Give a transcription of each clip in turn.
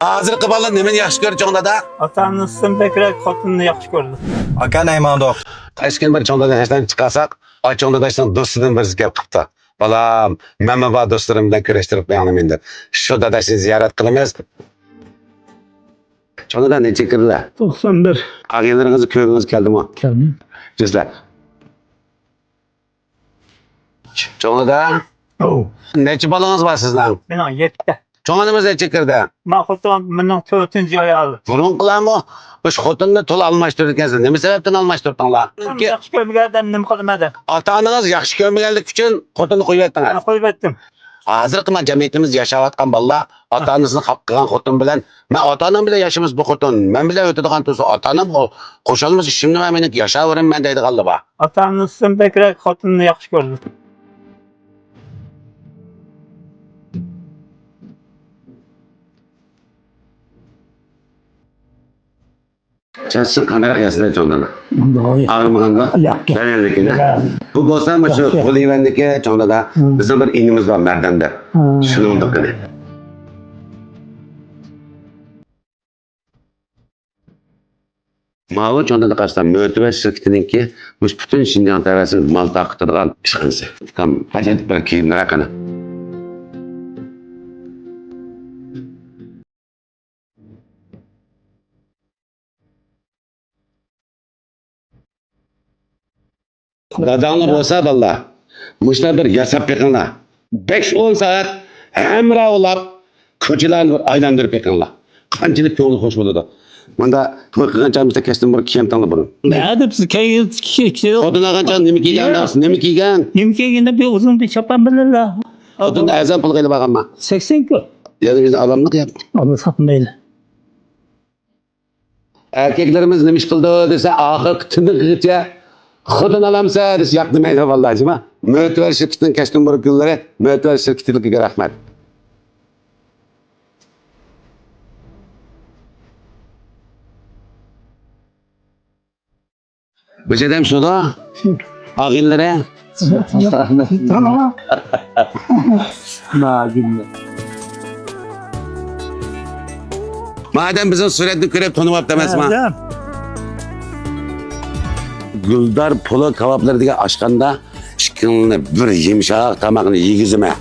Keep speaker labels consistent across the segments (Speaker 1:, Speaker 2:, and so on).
Speaker 1: Hozirgi bola nimani yaxshi ko'rdi da?
Speaker 2: Ota-onasidan bekrak xotinni yaxshi ko'rdi.
Speaker 3: Aka naymandoq.
Speaker 1: Qaysi kun bir cho'ngdadan hashdan chiqarsak, ay cho'ngdadashdan do'stidan birisi gap qilibdi. Balam, men va do'stlarim bilan kurashtirib qo'yaman endi. Shu dadashni ziyorat qilamiz. Cho'ngdadan necha kirdilar?
Speaker 2: 91.
Speaker 1: Ag'inlaringizni ko'ringiz keldimi?
Speaker 2: Keldim.
Speaker 1: Sizlar. Cho'ngdadan
Speaker 2: Oh.
Speaker 1: necha bolangiz bor sizlarning?
Speaker 2: Mening 7.
Speaker 1: Cho'ngdamiz necha kirdi?
Speaker 2: Men xotin mening 4-chi ayoli.
Speaker 1: Burun qilammi? Biz xotinni to'la almashtirib ekansiz. Nima sababdan almashtirdinglar?
Speaker 2: Yaxshi ko'rmagandan nima qilmadi?
Speaker 1: Ota-onangiz yaxshi ko'rmaganlik uchun xotinni qo'yib
Speaker 2: Men
Speaker 1: yetdingiz.
Speaker 2: qo'yib etdim.
Speaker 1: Hozirgi mana jamiyatimiz yashayotgan bolalar ota-onasini haq qilgan xotin bilan, men ota-onam bilan yashaymiz bu xotin. Men bilan o'tadigan tursa ota-onam qo'shilmas ishimni men meni yashayveraman deydiganlar bor.
Speaker 2: Ota-onasidan bekrak xotinni yaxshi ko'rdi.
Speaker 1: Siz qanaqa qilyapsizlar cho'ngdada? Ağrımağında?
Speaker 2: Yok.
Speaker 1: Benellikine. Bu bo'lsa shu Xolivandiki cho'ngdada bizning bir inimiz bor Mardanda. Shuni unutqani. Mavi cho'ngdada qasam mo'tiva shirkatiniki butun Shinjon tarafini mal taqtirgan ishxonasi. Tam hajat bir kiyimlar qana. Dadanglar bo'lsa valla, mushlar bir yasab beqinglar. 5-10 soat hamra olab ko'chalarni aylantirib beqinglar. Qanchalik ko'ngil xo'sh bo'ladi. Bunda to'y qilgancha kesdim bir kiyim tanlab bo'ling.
Speaker 2: Nima siz kiygan?
Speaker 1: Xotin qancha nima kiygan? Nima kiygan?
Speaker 2: Nima kiyganda bir uzun bir chopon bilanlar.
Speaker 1: Xotin azam pul qilib olganman.
Speaker 2: 80 ku.
Speaker 1: Yani biz adamni qilyapti.
Speaker 2: Onu satmaydi.
Speaker 1: Erkeklerimiz nima ish qildi desa, oxir tiniqgacha xotin alamsa desa yoqmaydi vallahi jima. Mo'tvar shirkatining kastum bir kunlari mo'tvar shirkatiga rahmat. Bıcadem şurada. Ağillere.
Speaker 2: Tamam. Nagille.
Speaker 1: Madem bizim suretini görüp tanımap demez mi? Güldar polo kavapları diye aşkanda şıkkınını bir yumuşak tamağını yiyizime.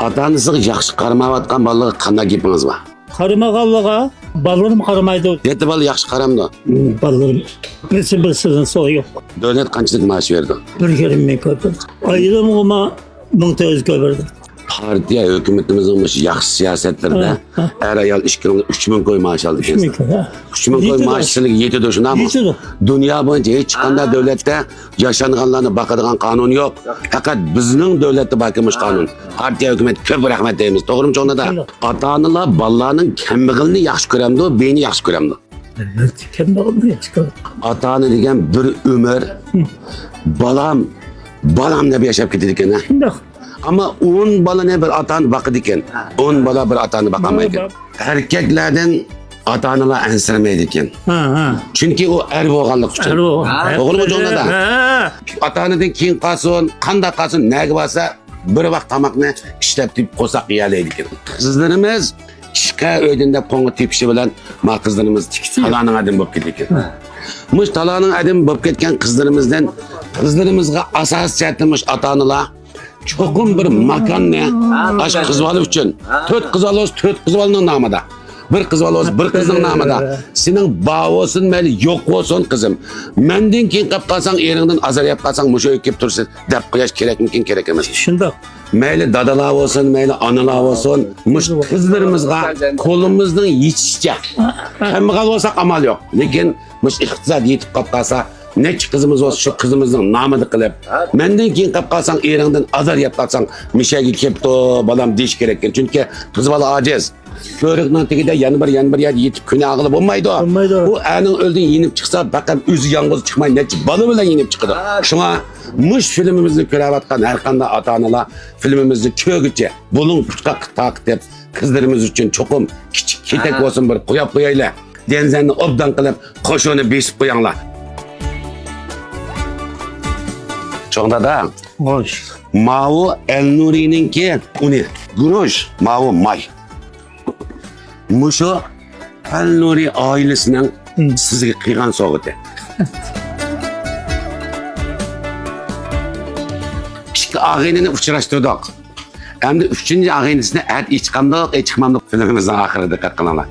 Speaker 1: Ata-onasiga yaxshi qaramayotgan bolaga qanday gapingiz bor?
Speaker 2: Qaramağanlığa ballarım qaramaydı.
Speaker 1: Yetti bola yaxshi qaramdi.
Speaker 2: Ballarım. Birisinden soru yok.
Speaker 1: Davlat qanchalik maosh berdi?
Speaker 2: 1,5 ko'rdi. Ayılım ama 1000 ko'rdi.
Speaker 1: Partiya hukumatimizning yaxshi siyosatlarida er ayol 3000 ko'y maosh oldi ekan. 3000 ko'y maoshchilik yetadi shunami?
Speaker 2: Yetadi.
Speaker 1: Dunyo bo'yicha hech qanday davlatda yashanganlarni boqadigan qonun yo'q. Faqat bizning davlatda bakimish qonun. Partiya hukumat ko'p rahmat deymiz. To'g'rimi cho'ngda? Ota-onalar bolalarning kambag'alini yaxshi ko'ramdi, beyni yaxshi ko'ramdi.
Speaker 2: Kambag'alni yaxshi ko'rdi.
Speaker 1: Ota-ona degan bir umr balam deb yashab ketadi ekan.
Speaker 2: Shundoq.
Speaker 1: Ama 10 bola ne bir ata-ona bakıdı ekan. 10 bola bir ata-ona bakamaydı. Erkeklerden ata-onalar ensirmeydi ekan. Çünkü o er bo'lganlik uchun. O'g'lim o'jonda. Ata-onadan keyin qolsin, qanday qolsin, nega bo'lsa bir vaqt tamoqni ishlab deb qo'saq yeyalaydi ekan. Qizlarimiz ishqa o'ydinda ponga tepishi bilan ma qizlarimiz talaning adam bo'lib ketdi ekan. Mush talaning adam bo'lib ketgan qizlarimizga asos chatimish ata-onalar çokum bir makan ne? Aşk kız balı için. 4 kız alıyoruz, 4 kız balının namıda. Bir kız alıyoruz, bir kızın namıda. Senin bağ olsun, meli yok olsun kızım. Mendin ki kap kalsan, erinden azar yap kalsan, muşa öküp dursun. Dep kıyaş gerek mi, gerek emez.
Speaker 2: Şundoq.
Speaker 1: Meyli dadalar olsun, meyli analar olsun. Muş kızlarımızga kolumuzdan yetişecek. Hem kal olsak amal yok. Lekin muş iktisat yetip kap kalsa, Neçe kızımız olsa şu kızımızın namını kılıp, menden keyin qilib qalsang eringdan azar yeb qalsang, mishaga kepti balam deyish kerak ekan. Chunki qiz bola ojiz. Ko'rikning tagida yana bir yer yetib kuni ag'ilib bo'lmaydi. Bu aning o'ldan yenib chiqsa, faqat o'zi yolg'iz chiqmay, necha bola bilan yenib chiqadi. Shunga mush filmimizni ko'rayotgan har qanday ota-onalar filmimizni ko'rguncha buning kuchqa taq deb qizlarimiz uchun cho'qim kichik ketak bo'lsin bir qo'yib qo'yaylar. Denzanni obdan qilib qo'shini besib qo'yinglar. Çoğunda da
Speaker 2: Hoş.
Speaker 1: Mavu El Nuri'ninki uni, guruş, mavu may. Muşu El Nuri ailesinden sizge kıygan soğudu. İki ağaynini uçurashtirdik. Hem de üçüncü ağaynesine eğer iç çıkamdık, iç çıkmadık filmimizin ahirinde dikkat kılanlar.